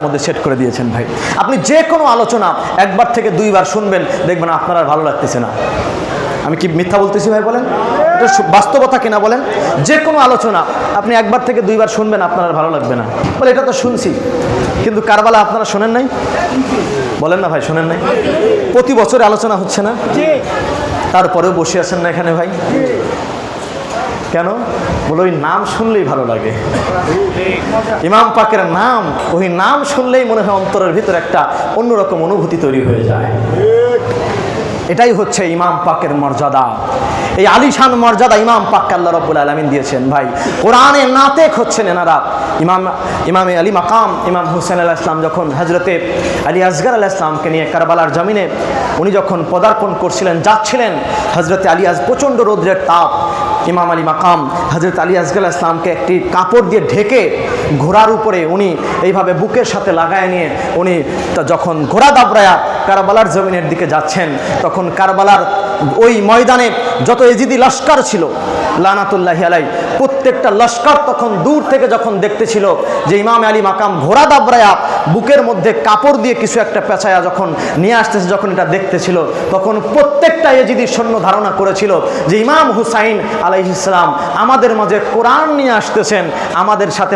মধ্যে সেট করে দিয়েছেন ভাই। আপনি যে কোনো আলোচনা একবার থেকে দুইবার শুনবেন, দেখবেন আপনার আর ভালো লাগতেছে না। আমি কি মিথ্যা বলতেছি ভাই? বলেন, এটা বাস্তবতা কিনা বলেন। যে কোনো আলোচনা আপনি একবার থেকে দুইবার শুনবেন, আপনার আর ভালো লাগবে না। বলে এটা তো শুনছি, কিন্তু কারবালা আপনারা শোনেন নাই? বলেন না ভাই, শোনেন নাই? প্রতি বছর আলোচনা হচ্ছে না, তারপরেও বসে আছেন না এখানে ভাই। কেন? বলে ওই নাম শুনলেই ভালো লাগে। ইমাম পাকের নাম, ওই নাম শুনলেই মনে হয় অন্তরের ভিতরে একটা অন্যরকম অনুভূতি তৈরি হয়ে যায়। এটাই হচ্ছে ইমাম পাকের মর্যাদা। এই আলিশান মর্যাদা ইমাম পাককে আল্লাহ রাব্বুল আলামিন দিয়েছেন ভাই। কোরআনে নাতেক হচ্ছেন এনারা। ইমামে আলী মাকাম ইমাম হুসেন আলাইহিস সালাম যখন হযরতে আলী আসগর আলাইহিস সালামকে নিয়ে কারবালার জমিনে উনি যখন পদার্পণ করছিলেন, যাচ্ছিলেন, হযরতে আলী প্রচণ্ড রৌদ্রের তাপ, ইমাম আলী মাকাম হযরত আলী আসগর আলাইহিস সালামকে একটি কাপড় দিয়ে ঢেকে ঘোড়ার উপরে উনি এইভাবে বুকের সাথে লাগায় নিয়ে উনি যখন ঘোড়া দাবড়ায়া কারবালার জমিনের দিকে যাচ্ছেন, তখন কারবালার ওই ময়দানে যত এজিদি লস্কর ছিল লানাতুল্লাহি আলাই, প্রত্যেকটা লস্কর তখন দূর থেকে যখন দেখতেছিল যে ইমাম আলী মাকাম ঘোড়া দাবড়ায়া বুকের মধ্যে কাপড় দিয়ে কিছু একটা পেঁচায়া যখন নিয়ে আসতেছে, যখন এটা দেখতেছিল, তখন প্রত্যেকটা এজিদি সৈন্য ধারণা করেছিল যে ইমাম হুসাইন আলাইহিস সালাম আমাদের মাঝে কোরআন নিয়ে আসতেছেন, আমাদের সাথে